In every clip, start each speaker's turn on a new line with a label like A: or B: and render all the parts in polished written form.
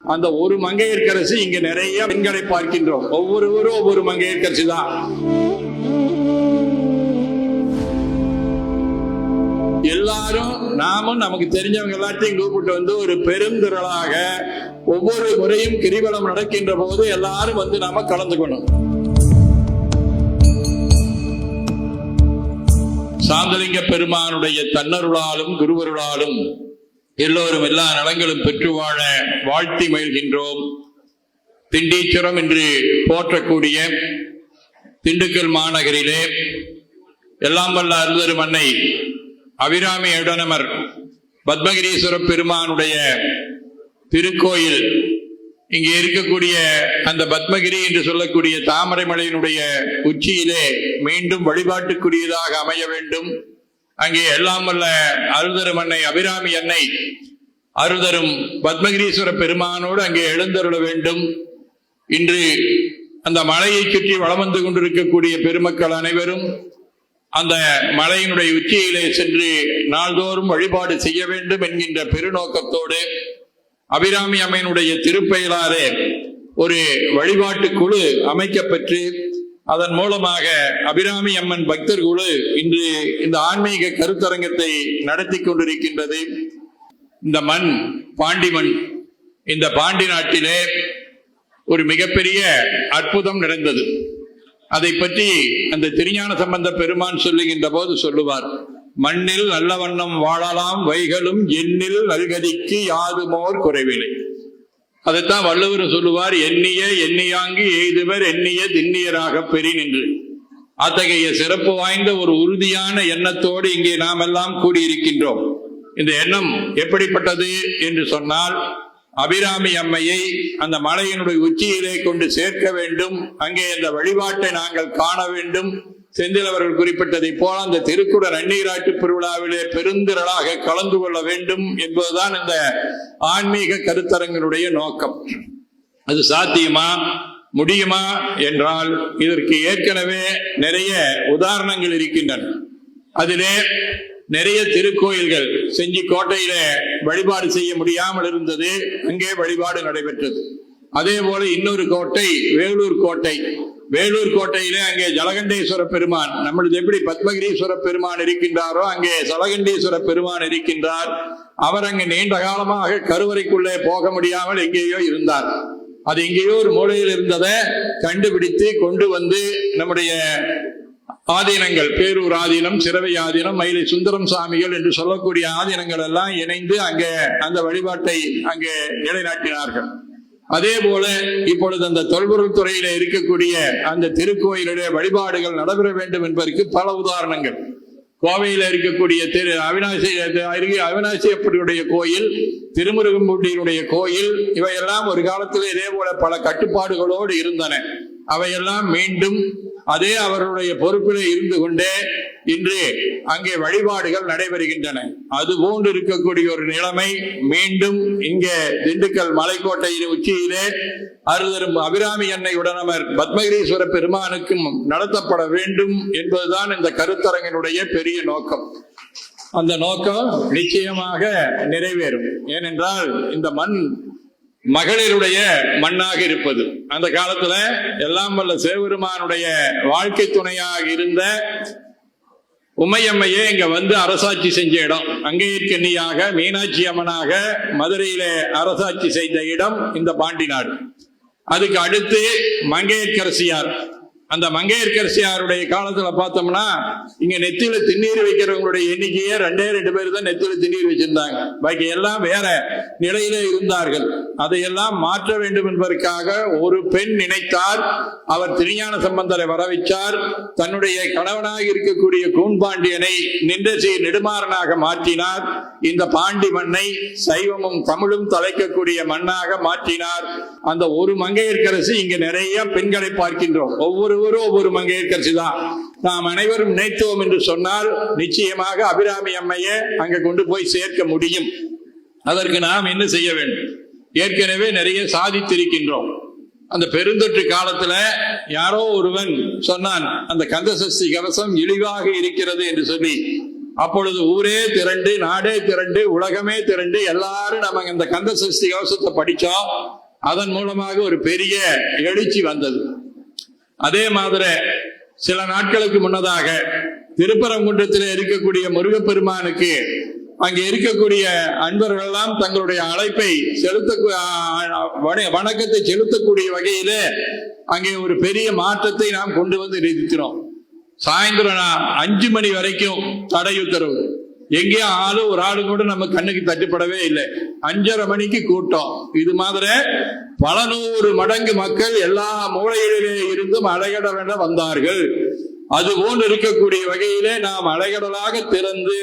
A: அந்த ஒரு மங்கையர்க்கரசி இங்க நிறைய பெண்களை பார்க்கின்றோம். ஒவ்வொருவரும் ஒவ்வொரு மங்கையர்க்கரசி தான். எல்லாரும் நாமும் நமக்கு தெரிஞ்சவங்க எல்லாத்தையும் கூப்பிட்டு வந்து ஒரு பெருந்திரளாக ஒவ்வொரு முறையும் கிரிவலம் நடக்கின்ற போது எல்லாரும் வந்து நாம கலந்துக்கணும். சாந்தலிங்க பெருமானுடைய தன்னருளாலும் குருவருளாலும் எல்லோரும் எல்லா நலங்களும் பெற்று வாழ வாழ்த்தி மகிழ்கின்றோம். திண்டீச்சுரம் என்று போற்றக்கூடிய திண்டுக்கல் மாநகரிலே எல்லாம் வல்ல அருள்தரும் அன்னை அபிராமி உடனமர் பத்மகிரீஸ்வர பெருமானுடைய திருக்கோயில் இங்கே இருக்கக்கூடிய அந்த பத்மகிரி என்று சொல்லக்கூடிய தாமரை மலையினுடைய உச்சியிலே மீண்டும் வழிபாட்டுக்குரியதாக அமைய வேண்டும். அங்கே எல்லாம் வல்ல அருள்தரும் அன்னை அபிராமி அன்னை அருள்தரும் பத்மகிரீஸ்வர பெருமானோடு அங்கே எழுந்தருள வேண்டும். இன்று அந்த மலையை சுற்றி வலம் வந்து கொண்டிருக்கக்கூடிய பெருமக்கள் அனைவரும் அந்த மலையினுடைய உச்சியிலே சென்று நாள்தோறும் வழிபாடு செய்ய வேண்டும் என்கின்ற பெருநோக்கத்தோடு அபிராமி அம்மையினுடைய திருப்பெயராலே ஒரு வழிபாட்டு குழு அமைக்கப்பெற்று அதன் மூலமாக அபிராமி அம்மன் பக்தர் குழு இன்று இந்த ஆன்மீக கருத்தரங்கத்தை நடத்தி கொண்டிருக்கின்றது. இந்த மண் பாண்டி மண். இந்த பாண்டி நாட்டிலே ஒரு மிகப்பெரிய அற்புதம் நடந்தது. அதை பற்றி அந்த திருஞான சம்பந்த பெருமான் சொல்லுகின்ற போது சொல்லுவார், மண்ணில் நல்ல வண்ணம் வாழலாம் வைகளும் எண்ணில் நல்கதிக்கு யாதுமோர் குறைவில்லை. அதைத்தான் வள்ளுவர் சொல்லுவார், எண்ணிய எண்ணியாங்கு எய்துவர் எண்ணிய திண்ணியராக பெறின் என்று. அத்தகைய சிறப்பு வாய்ந்த ஒரு உறுதியான எண்ணத்தோடு இங்கே நாம் எல்லாம் கூடியிருக்கின்றோம். இந்த எண்ணம் எப்படிப்பட்டது என்று சொன்னால், அபிராமி அம்மையை அந்த மலையினுடைய உச்சியிலே கொண்டு சேர்க்க வேண்டும். அங்கே இந்த வழிபாட்டை நாங்கள் காண வேண்டும். செந்தில் அவர்கள் குறிப்பிட்டதை போல அந்த திருக்குட நன்னீராட்டு பெருவிழாவிலே பெருந்திரளாக கலந்து கொள்ள வேண்டும் என்பதுதான் இந்த ஆன்மீக கருத்தரங்களுடைய நோக்கம். அது சாத்தியமா முடியுமா என்றால் இதற்கு ஏற்கனவே நிறைய உதாரணங்கள் இருக்கின்றன. அதிலே நிறைய திருக்கோயில்கள் செஞ்சி கோட்டையில வழிபாடு செய்ய முடியாமல் இருந்தது, அங்கே வழிபாடு நடைபெற்றது. அதே போல இன்னொரு கோட்டை வேலூர் கோட்டை. வேலூர் கோட்டையிலே அங்கே ஜலகண்டேஸ்வர பெருமான், நம்மளது எப்படி பத்மகிரீஸ்வர பெருமான் இருக்கின்றாரோ அங்கே ஜலகண்டேஸ்வர பெருமான் இருக்கின்றார். அவர் அங்கே நீண்ட காலமாக கருவறைக்குள்ளே போக முடியாமல் எங்கேயோ இருந்தார். அது எங்கேயோ ஒரு மூலையில் இருந்ததை கண்டுபிடித்து கொண்டு வந்து நம்முடைய ஆதீனங்கள், பேரூர் ஆதீனம், சிறவை ஆதீனம், மயிலை சுந்தரம் சாமிகள் என்று சொல்லக்கூடிய ஆதீனங்கள் எல்லாம் இணைந்து அங்கே அந்த வழிபாட்டை அங்கே நிலைநாட்டினார்கள். அதே போல இப்பொழுது அந்த தொல்பொருள் துறையில இருக்கக்கூடிய அந்த திருக்கோயிலுடைய வழிபாடுகள் நடைபெற வேண்டும் என்பதற்கு பல உதாரணங்கள். கோவையில் இருக்கக்கூடிய அவினாசியப்பருடைய கோயில், திருமுருகம்பூட்டியினுடைய கோயில், இவையெல்லாம் ஒரு காலத்தில் இதே போல பல கட்டுப்பாடுகளோடு இருந்தன. அவையெல்லாம் மீண்டும் அதே அவருடைய பொறுப்பில் இருந்து கொண்டே இன்று அங்கே வழிபாடுகள் நடைபெறுகின்றன. அது போன்று இருக்கக்கூடிய ஒரு நிலைமை மீண்டும் இங்கே திண்டுக்கல் மலைக்கோட்டையின் உச்சியிலே அருள்தரும் அபிராமி அன்னை உடனமர் பத்மகிரீஸ்வர பெருமானுக்கும் நடத்தப்பட வேண்டும் என்பதுதான் இந்த கருத்தரங்கினுடைய பெரிய நோக்கம். அந்த நோக்கம் நிச்சயமாக நிறைவேறும். ஏனென்றால் இந்த மண் மகளிருடைய மண்ணாக இருப்பது. அந்த காலத்துல எல்லாம் வல்ல சிவபெருமானுடைய வாழ்க்கை துணையாக இருந்த உமையம்மையே இங்க வந்து அரசாட்சி செஞ்ச இடம். அங்கேயற்கண்ணியாக மீனாட்சி அம்மனாக மதுரையில அரசாட்சி செய்த இடம் இந்த பாண்டி நாடு. அதுக்கு அடுத்து மங்கையர்க்கரசியார். அந்த மங்கையர்க்கரசியாருடைய காலத்துல பார்த்தோம்னா இங்க நெத்தியில திண்ணீர் வைக்கிறவங்களுடைய எண்ணிக்கையே 2 பேர் தான் நெத்தியில திண்ணீர் வச்சிருந்தாங்க. பாக்கி எல்லாம் வேற நிலையில இருந்தார்கள். அதையெல்லாம் மாற்ற வேண்டும் என்பதற்காக ஒரு பெண் நினைத்தார். அவர் திருஞான சம்பந்தரை வரவைச்சார். தன்னுடைய கணவனாக இருக்கக்கூடிய கூன்பாண்டியனை நின்றசை நெடுமாறனாக மாற்றினார். இந்த பாண்டி மண்ணை சைவமும் தமிழும் தலைக்கக்கூடிய மண்ணாக மாற்றினார். அந்த ஒரு மங்கையர்க்கரசி இங்க நிறைய பெண்களை பார்க்கின்றோம். ஒவ்வொருவரும் ஒவ்வொரு மங்கையர்க்கரசி தான். நாம் அனைவரும் நினைத்தோம் என்று சொன்னால் நிச்சயமாக அபிராமி அம்மையை அங்க கொண்டு போய் சேர்க்க முடியும். அதற்கு நாம் என்ன செய்ய வேண்டும்? ஏற்கனவே நிறைய சாதித்திருக்கின்றோம். அந்த பெருந்தொற்று காலத்துல யாரோ ஒருவன் சொன்னான், அந்த கந்தசஷ்டி கவசம் இழிவாக இருக்கிறது என்று சொல்லி அப்பொழுது ஊரே திரண்டு, நாடே திரண்டு, உலகமே திரண்டு எல்லாரும் நம்ம இந்த கந்த சஷ்டி கவசத்தை படிச்சோம். அதன் மூலமாக ஒரு பெரிய எழுச்சி வந்தது. அதே மாதிரி சில நாட்களுக்கு முன்னதாக திருப்பரங்குன்றத்தில் இருக்கக்கூடிய முருகப்பெருமானுக்கு அங்கே இருக்கக்கூடிய அன்பர்கள் எல்லாம் தங்களுடைய அழைப்பை வணக்கத்தை செலுத்தக்கூடிய வகையிலே அங்கே ஒரு பெரிய மாற்றத்தை நாம் கொண்டு வந்து நிறுத்தினோம். சாயந்தரம் 5 மணி வரைக்கும் தடை உத்தரவு. எங்கேயும் ஒரு ஆளு கூட நம்ம கண்ணுக்கு தட்டுப்படவே இல்லை. 5:30 மணிக்கு கூட்டம். இது மாதிரி பல 100 மடங்கு மக்கள் எல்லா மூலைகளிலே இருந்தும் அலைகடல வந்தார்கள். அது போன்று இருக்கக்கூடிய வகையிலே நாம் அலைகடலாக திறந்து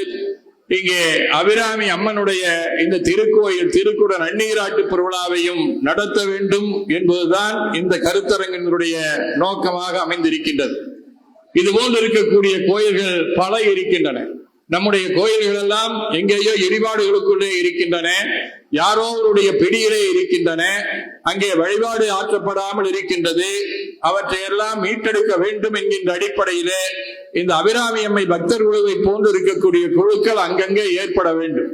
A: இங்கே அபிராமி அம்மனுடைய இந்த திருக்கோயில் திருக்குட நன்னீராட்டு பெருவிழாவையும் நடத்த வேண்டும் என்பதுதான் இந்த கருத்தரங்கினுடைய நோக்கமாக அமைந்திருக்கின்றது. இது போன்று இருக்கக்கூடிய கோயில்கள் பல இருக்கின்றன. நம்முடைய கோயில்கள் எல்லாம் எங்கேயோ இடிபாடுகளுக்குள்ளே இருக்கின்றன, யாரோ அவருடைய பிடியிலே இருக்கின்றன, அங்கே வழிபாடு ஆற்றப்படாமல் இருக்கின்றது. அவற்றை எல்லாம் மீட்டெடுக்க வேண்டும் என்கின்ற அடிப்படையிலே இந்த அபிராமி அம்மை பக்தர் குழுவை போன்று இருக்கக்கூடிய குழுக்கள் அங்கங்கே ஏற்பட வேண்டும்.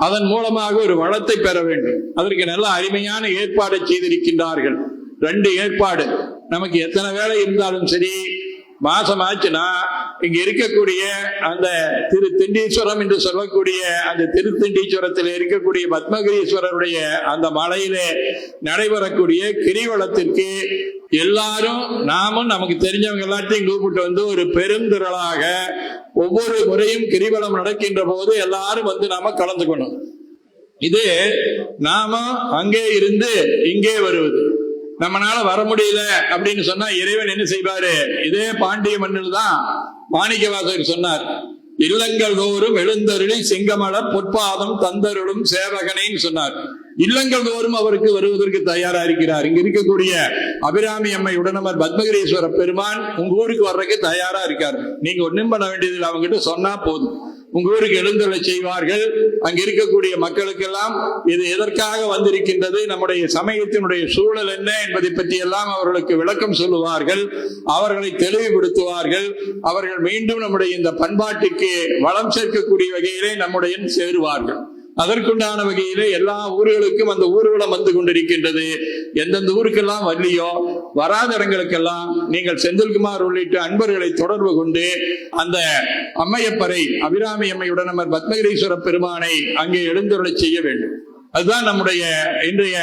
A: அதன் மூலமாக ஒரு வளத்தை பெற வேண்டும். அதற்கு நல்ல அருமையான ஏற்பாடை செய்திருக்கின்றார்கள். 2 ஏற்பாடு. நமக்கு எத்தனை வேலை இருந்தாலும் சரி, மாசம் ஆச்சுன்னா இங்க இருக்கக்கூடிய அந்த திருத்தண்டீஸ்வரம் என்று சொல்லக்கூடிய அந்த திருத்தண்டீஸ்வரத்தில் இருக்கக்கூடிய பத்மகிரீஸ்வரருடைய அந்த மலையிலே நடைபெறக்கூடிய கிரிவலத்திற்கு எல்லாரும் நாமும் நமக்கு தெரிஞ்சவங்க எல்லாத்தையும் கூப்பிட்டு வந்து ஒரு பெருந்திரளாக ஒவ்வொரு முறையும் கிரிவலம் நடக்கின்ற போது எல்லாரும் வந்து நாம கலந்துக்கணும். இது நாம அங்கே இருந்து இங்கே வருவது. நம்மளால வர முடியல அப்படின்னு சொன்னா இறைவன் என்ன செய்வாரு? இதே பாண்டிய மண்ணில் தான் மாணிக்கவாசகர் சொன்னார், இல்லங்கள் தோறும் எழுந்தருளி சிங்கமல பொற்பாதம் தந்தருளும் சேவகனைன்னு சொன்னார். இல்லங்கள் தோறும் அவருக்கு வருவதற்கு தயாரா இருக்கிறார். இங்க இருக்கக்கூடிய அபிராமி அம்மை உடனமர் பத்மகிரீஸ்வர பெருமான் உங்க ஊருக்கு வர்றதுக்கு தயாரா இருக்காரு. நீங்க ஒன்னும் பண்ண வேண்டியதில்லை, அவங்க கிட்ட சொன்னா போதும், உங்க ஊருக்கு எழுந்தருளை செய்வார்கள். அங்க இருக்கக்கூடிய மக்களுக்கெல்லாம் இது எதற்காக வந்திருக்கின்றது, நம்முடைய சமயத்தினுடைய சூழல் என்ன என்பதை பற்றி எல்லாம் அவர்களுக்கு விளக்கம் சொல்லுவார்கள், அவர்களை தெளிவுபடுத்துவார்கள். அவர்கள் மீண்டும் நம்முடைய இந்த பண்பாட்டுக்கு வளம் சேர்க்கக்கூடிய வகையிலே நம்முடைய சேருவார்கள். அதற்குண்டான வகையிலே எல்லா ஊர்களுக்கும் அந்த ஊர்வலம் வந்து கொண்டிருக்கின்றது. எந்தெந்த ஊருக்கெல்லாம் வரலையோ வராத இடங்களுக்கெல்லாம் நீங்கள் செந்தில்குமார் உள்ளிட்ட அன்பர்களை தொடர்பு கொண்டு அந்த அம்மையப்பரை அபிராமி அம்மையுடன் நம்ம பத்மகிரீஸ்வர பெருமானை அங்கே எழுந்தருளை செய்ய வேண்டும். அதுதான் நம்முடைய இன்றைய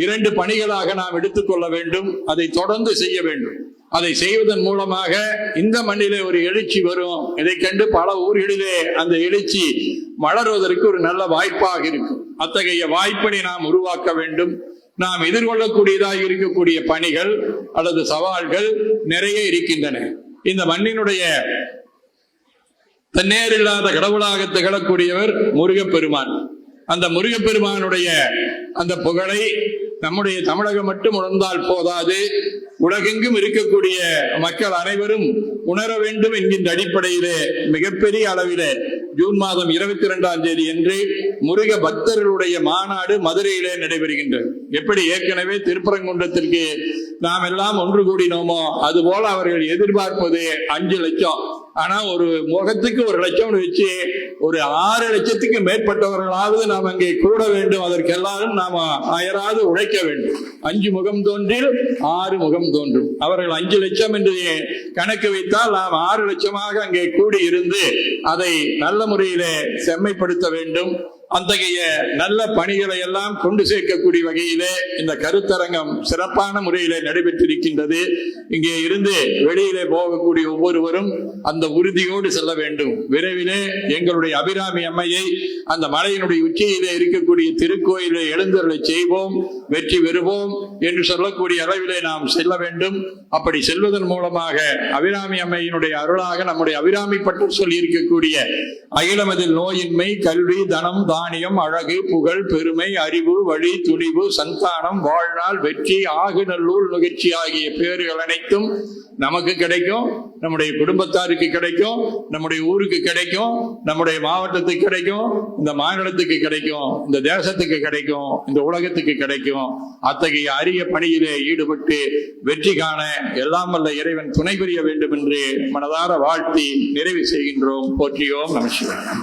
A: 2 பணிகளாக நாம் எடுத்துக்கொள்ள வேண்டும். அதை தொடர்ந்து செய்ய வேண்டும். அதை செய்வதன் மூலமாக இந்த மண்ணிலே ஒரு எழுச்சி வரும். இதை கண்டு பல ஊர்களிலே அந்த எழுச்சி வளர்வதற்கு ஒரு நல்ல வாய்ப்பாக இருக்கும். அத்தகைய வாய்ப்பினை நாம் உருவாக்க வேண்டும். நாம் எதிர்கொள்ளக்கூடியதாக இருக்கக்கூடிய பணிகள் அல்லது சவால்கள் நிறைய இருக்கின்றன. இந்த மண்ணினுடைய தன்னேரில்லாத கடவுளாக திகழக்கூடியவர் முருகப்பெருமான். அந்த முருகப்பெருமானுடைய அந்த புகழை நம்முடைய தமிழகம் மட்டும் உணர்ந்தால் போதாது, உலகெங்கும் இருக்கக்கூடிய மக்கள் அனைவரும் உணர வேண்டும் என்கின்ற அடிப்படையிலே மிகப்பெரிய அளவிலே ஜூன் மாதம் 22ஆம் தேதி என்று முருக பக்தர்களுடைய மாநாடு மதுரையிலே நடைபெறுகின்றது. எப்படி ஏற்கனவே திருப்பரங்குன்றத்திற்கு நாம் எல்லாம் ஒன்று கூடினோமோ அதுபோல அவர்கள் எதிர்பார்ப்பது 5 லட்சம். ஆனா ஒரு முகத்துக்கு 1 லட்சம் வச்சு ஒரு 6 லட்சத்துக்கு மேற்பட்டவர்களாவது நாம் அங்கே கூட வேண்டும். அதற்கு எல்லாரும் நாம் அயராது உழைக்க வேண்டும். 5 முகம் தோன்றில் 6 முகம் தோன்றும். அவர்கள் 5 லட்சம் என்று கணக்கு வைத்தால் நாம் 6 லட்சமாக அங்கே கூடி இருந்து அதை நல்ல முறையிலே செம்மைப்படுத்த வேண்டும். அத்தகைய நல்ல பணிகளை எல்லாம் கொண்டு சேர்க்கக்கூடிய வகையிலே இந்த கருத்தரங்கம் சிறப்பான முறையிலே நடைபெற்றிருக்கின்றது. இங்கே இருந்து வெளியிலே போகக்கூடிய ஒவ்வொருவரும் அந்த உறுதியோடு செல்ல வேண்டும். விரைவிலே எங்களுடைய அபிராமி அம்மையை அந்த மலையினுடைய உச்சியிலே இருக்கக்கூடிய திருக்கோயிலை எழுந்தருளை செய்வோம், வெற்றி பெறுவோம் என்று சொல்லக்கூடிய அளவிலே நாம் செல்ல வேண்டும். அப்படி செல்வதன் மூலமாக அபிராமி அம்மையினுடைய அருளாக நம்முடைய அபிராமி பட்டு சொல்லி இருக்கக்கூடிய அகிலமதில் நோயின்மை, கல்வி, தனம், தானியம், அழகு, புகழ், பெருமை, அறிவு, வழி, துணிவு, சந்தானம், வாழ்நாள், வெற்றி, ஆகு நல்லூர் நிகழ்ச்சி ஆகிய பேர்கள் அனைத்தும் நமக்கு கிடைக்கும், நம்முடைய குடும்பத்தாருக்கு கிடைக்கும், நம்முடைய ஊருக்கு கிடைக்கும், நம்முடைய மாவட்டத்துக்கு கிடைக்கும், இந்த மாநிலத்துக்கு கிடைக்கும், இந்த தேசத்துக்கு கிடைக்கும், இந்த உலகத்துக்கு கிடைக்கும். அத்தகைய அரிய பணியிலே ஈடுபட்டு வெற்றி காண எல்லாம் வல்ல இறைவன் துணை புரிய வேண்டும் என்று மனதார வாழ்த்தி நிறைவு செய்கின்றோம். போற்றியோம் நம சிவாய.